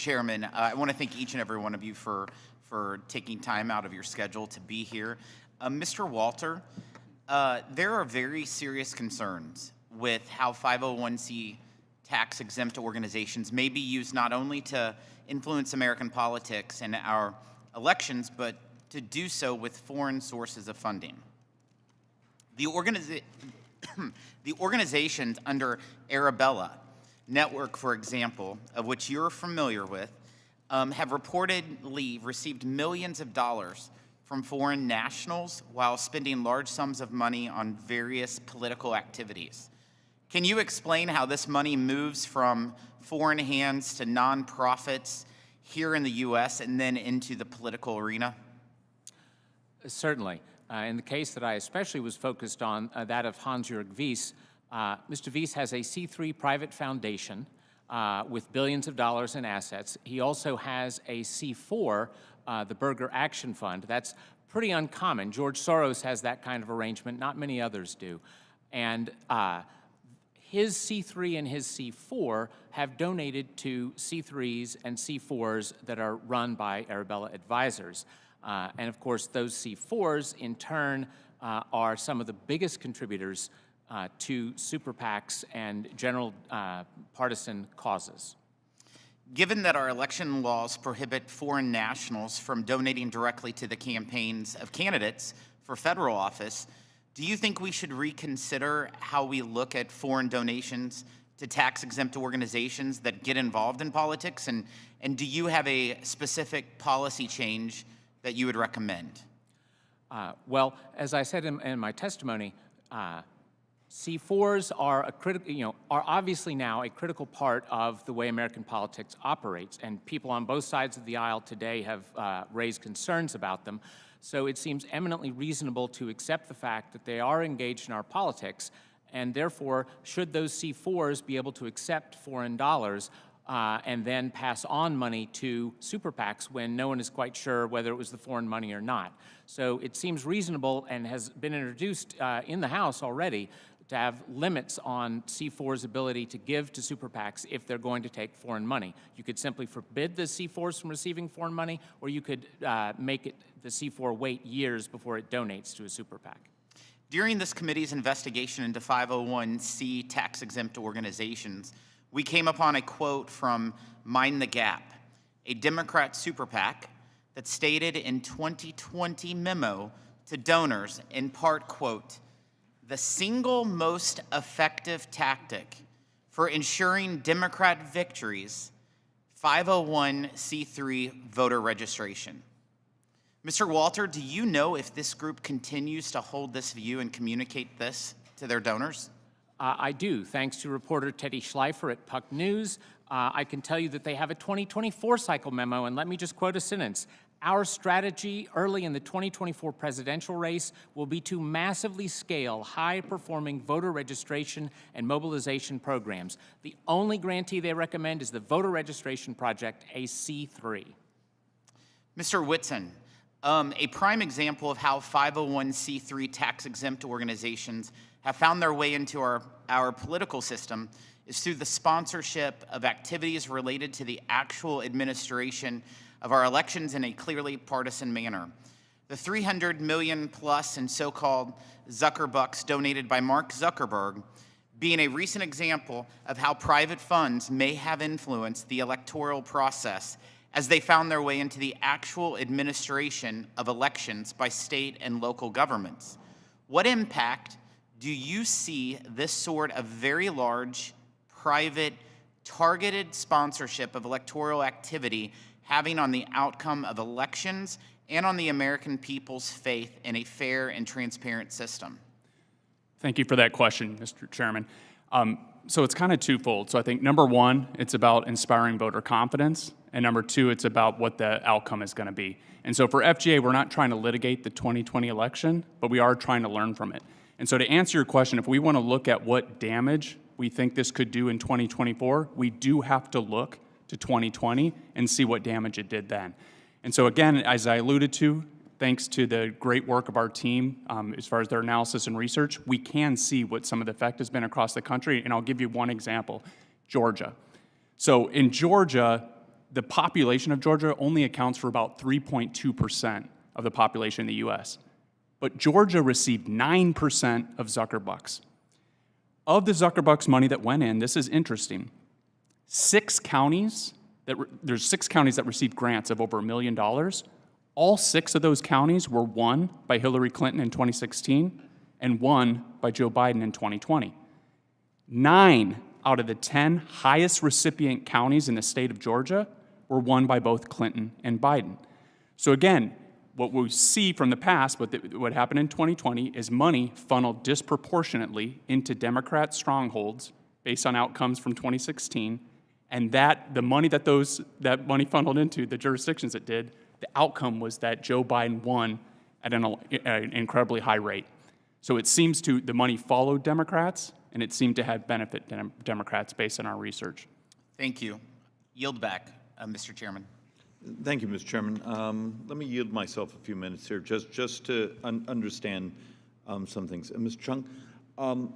Chairman, I want to thank each and every one of you for taking time out of your schedule to be here. Mr. Walter, there are very serious concerns with how 501c tax-exempt organizations may be used not only to influence American politics and our elections, but to do so with foreign sources of funding. The organizations under Arabella Network, for example, of which you're familiar with, have reportedly received millions of dollars from foreign nationals while spending large sums of money on various political activities. Can you explain how this money moves from foreign hands to nonprofits here in the U.S. and then into the political arena? Certainly. In the case that I especially was focused on, that of Hans-Jörg Wyss, Mr. Wyss has a C3 private foundation with billions of dollars in assets. He also has a C4, the Burger Action Fund. That's pretty uncommon. George Soros has that kind of arrangement. Not many others do. And his C3 and his C4 have donated to C3s and C4s that are run by Arabella advisors. And of course, those C4s in turn are some of the biggest contributors to super PACs and general partisan causes. Given that our election laws prohibit foreign nationals from donating directly to the campaigns of candidates for federal office, do you think we should reconsider how we look at foreign donations to tax-exempt organizations that get involved in politics? And do you have a specific policy change that you would recommend? Well, as I said in my testimony, C4s are are obviously now a critical part of the way American politics operates, and people on both sides of the aisle today have raised concerns about them. So it seems eminently reasonable to accept the fact that they are engaged in our politics, and therefore, should those C4s be able to accept foreign dollars and then pass on money to super PACs when no one is quite sure whether it was the foreign money or not. So it seems reasonable and has been introduced in the House already to have limits on C4's ability to give to super PACs if they're going to take foreign money. You could simply forbid the C4s from receiving foreign money, or you could make it the C4 wait years before it donates to a super PAC. During this committee's investigation into 501c tax-exempt organizations, we came upon a quote from Mind the Gap, a Democrat super PAC that stated in 2020 memo to donors, in part, quote, "The single most effective tactic for ensuring Democrat victories, 501c3 voter registration." Mr. Walter, do you know if this group continues to hold this view and communicate this to their donors? I do, thanks to reporter Teddy Schleifer at Puck News. I can tell you that they have a 2024 cycle memo, and let me just quote a sentence. Our strategy early in the 2024 presidential race will be to massively scale high-performing voter registration and mobilization programs. The only grantee they recommend is the Voter Registration Project, a C3. Mr. Whitson, a prime example of how 501c3 tax-exempt organizations have found their way into our political system is through the sponsorship of activities related to the actual administration of our elections in a clearly partisan manner. The $300 million plus in so-called Zuckerbucks donated by Mark Zuckerberg being a recent example of how private funds may have influenced the electoral process as they found their way into the actual administration of elections by state and local governments. What impact do you see this sort of very large, private, targeted sponsorship of electoral activity having on the outcome of elections and on the American people's faith in a fair and transparent system? Thank you for that question, Mr. Chairman. So it's kind of twofold. So I think number one, it's about inspiring voter confidence, and number two, it's about what the outcome is going to be. And so for FGA, we're not trying to litigate the 2020 election, but we are trying to learn from it. And so to answer your question, if we want to look at what damage we think this could do in 2024, we do have to look to 2020 and see what damage it did then. And so again, as I alluded to, thanks to the great work of our team as far as their analysis and research, we can see what some of the effect has been across the country. And I'll give you one example, Georgia. So in Georgia, the population of Georgia only accounts for about 3.2% of the population in the U.S. But Georgia received 9% of Zuckerbucks. Of the Zuckerbucks money that went in, this is interesting, there's 6 counties that received grants of over $1 million. All 6 of those counties were won by Hillary Clinton in 2016 and won by Joe Biden in 2020. 9 out of the 10 highest recipient counties in the state of Georgia were won by both Clinton and Biden. So again, what we see from the past, what happened in 2020, is money funneled disproportionately into Democrat strongholds based on outcomes from 2016, and the money that money funneled into the jurisdictions it did, the outcome was that Joe Biden won at an incredibly high rate. So it seems the money followed Democrats, and it seemed to have benefit Democrats based on our research. Thank you. Yield back, Mr. Chairman. Thank you, Mr. Chairman. Let me yield myself a few minutes here just to understand some things. Ms. Chung, more